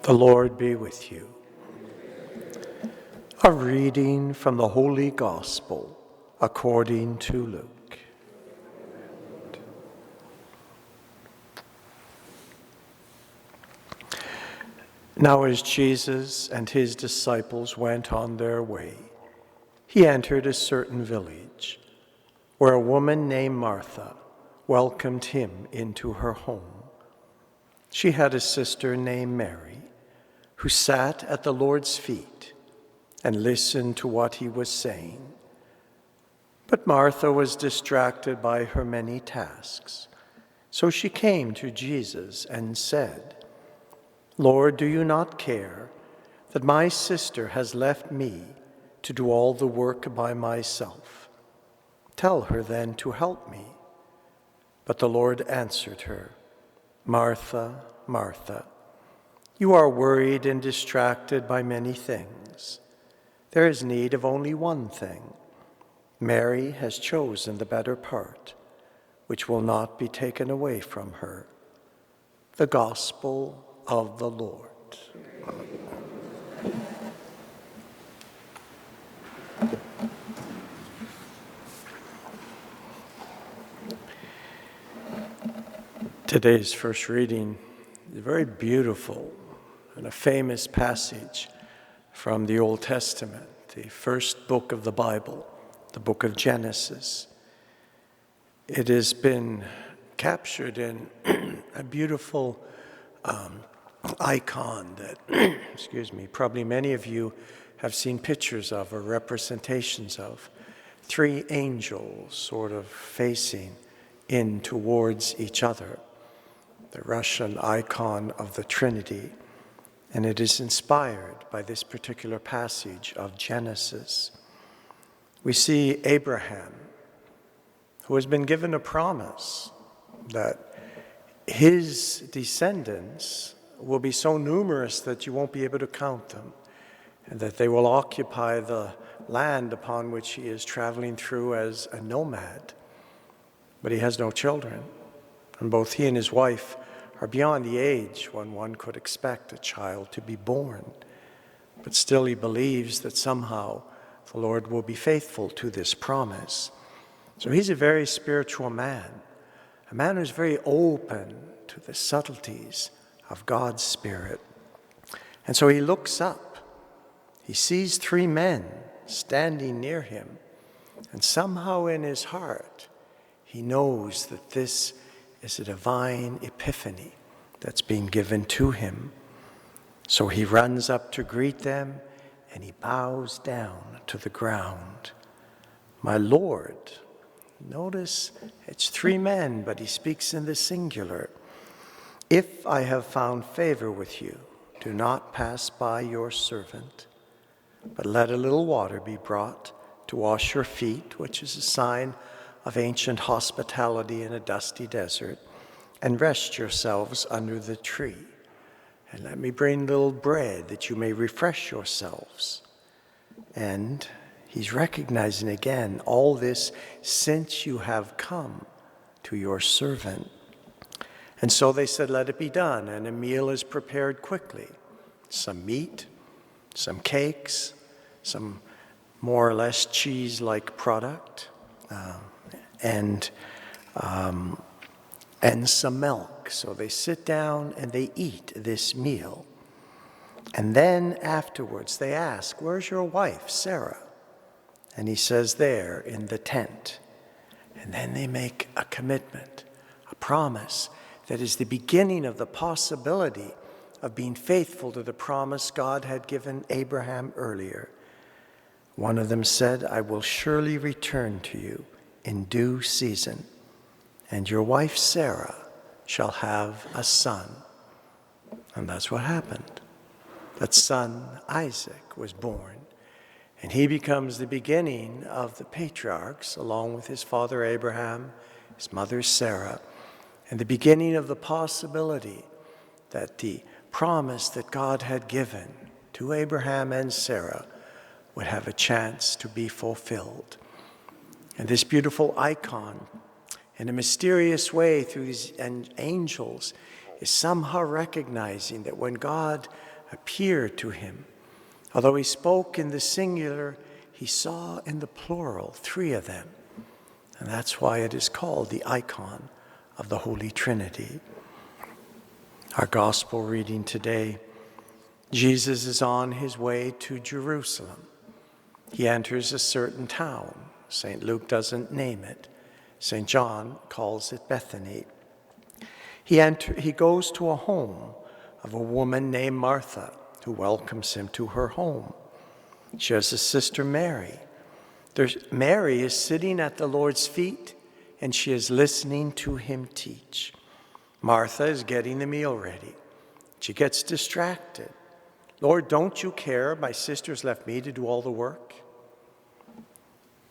The Lord be with you. A reading from the Holy Gospel according to Luke. Now as Jesus and his disciples went on their way, he entered a certain village where a woman named Martha welcomed him into her home. She had a sister named Mary, who sat at the Lord's feet and listened to what he was saying. But Martha was distracted by her many tasks. So she came to Jesus and said, "Lord, do you not care that my sister has left me to do all the work by myself? Tell her then to help me." But the Lord answered her, "Martha, Martha, you are worried and distracted by many things. There is need of only one thing. Mary has chosen the better part, which will not be taken away from her." The Gospel of the Lord. Today's first reading is very beautiful and a famous passage from the Old Testament, the first book of the Bible, the book of Genesis. It has been captured in a beautiful icon that, probably many of you have seen pictures of or representations of. Three angels sort of facing in towards each other. The Russian icon of the Trinity, and it is inspired by this particular passage of Genesis. We see Abraham, who has been given a promise that his descendants will be so numerous that you won't be able to count them, and that they will occupy the land upon which he is traveling through as a nomad. But he has no children, and both he and his wife are beyond the age when one could expect a child to be born. But still he believes that somehow the Lord will be faithful to this promise. So he's a very spiritual man, a man who's very open to the subtleties of God's Spirit. And so he looks up. He sees three men standing near him, and somehow in his heart, he knows that this is a divine epiphany that's being given to him. So he runs up to greet them, and he bows down to the ground. "My Lord," notice it's three men, but he speaks in the singular. "If I have found favor with you, do not pass by your servant, but let a little water be brought to wash your feet," which is a sign of ancient hospitality in a dusty desert, "and rest yourselves under the tree. And let me bring a little bread that you may refresh yourselves." And he's recognizing again all this since you have come to your servant. And so they said, "Let it be done," and a meal is prepared quickly. Some meat, some cakes, some more or less cheese-like product, and some milk. So they sit down and they eat this meal. And then afterwards they ask, "Where's your wife, Sarah?" And he says, "There in the tent." And then they make a commitment, a promise that is the beginning of the possibility of being faithful to the promise God had given Abraham earlier. One of them said, "I will surely return to you in due season, and your wife Sarah shall have a son." And that's what happened. That son, Isaac, was born, and he becomes the beginning of the patriarchs, along with his father Abraham, his mother Sarah, and the beginning of the possibility that the promise that God had given to Abraham and Sarah would have a chance to be fulfilled. And this beautiful icon, in a mysterious way through these angels, is somehow recognizing that when God appear to him. Although he spoke in the singular, he saw in the plural 3 of them. And that's why it is called the icon of the Holy Trinity. Our gospel reading today, Jesus is on his way to Jerusalem. He enters a certain town. St. Luke doesn't name it. St. John calls it Bethany. He goes to a home of a woman named Martha, who welcomes him to her home. She has a sister, Mary. Mary is sitting at the Lord's feet, and she is listening to him teach. Martha is getting the meal ready. She gets distracted. Lord, don't you care? My sister's left me to do all the work.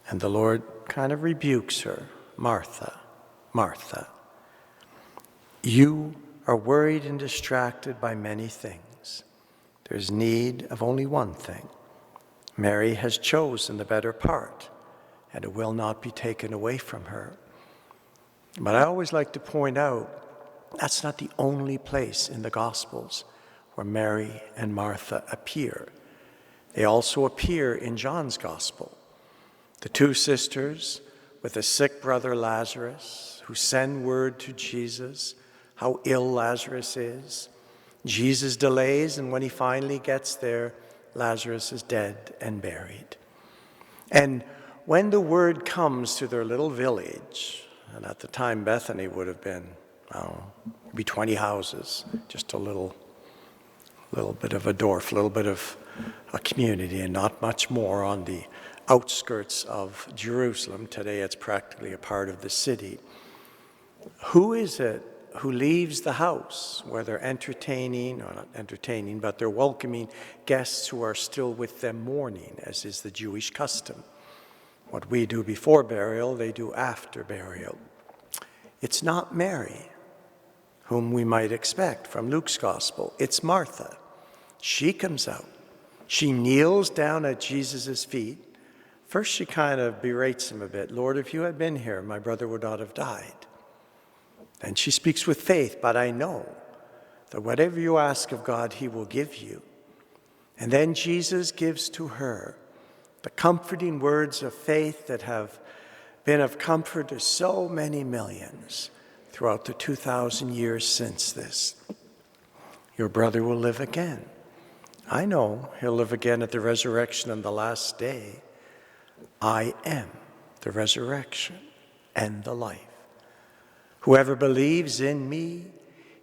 And the Lord kind of rebukes her. Martha, Martha, you are worried and distracted by many things. There's need of only one thing. Mary has chosen the better part, and it will not be taken away from her. But I always like to point out that's not the only place in the Gospels where Mary and Martha appear. They also appear in John's Gospel. The 2 sisters with a sick brother Lazarus who send word to Jesus how ill Lazarus is. Jesus delays, and when he finally gets there, Lazarus is dead and buried. And when the word comes to their little village, and at the time Bethany would have been, maybe 20 houses, just a little bit of a dorf, a little bit of a community, and not much more on the outskirts of Jerusalem. Today it's practically a part of the city. Who is it who leaves the house where they're entertaining, or not entertaining, but they're welcoming guests who are still with them mourning, as is the Jewish custom? What we do before burial, they do after burial. It's not Mary, whom we might expect from Luke's gospel. It's Martha. She comes out. She kneels down at Jesus' feet. First, she kind of berates him a bit. Lord, if you had been here, my brother would not have died. Then she speaks with faith, but I know that whatever you ask of God, he will give you. And then Jesus gives to her the comforting words of faith that have been of comfort to so many millions throughout the 2,000 years since this. Your brother will live again. I know he'll live again at the resurrection on the last day. I am the resurrection and the life. Whoever believes in me,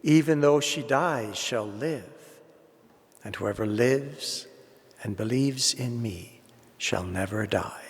even though she dies, shall live. And whoever lives and believes in me shall never die.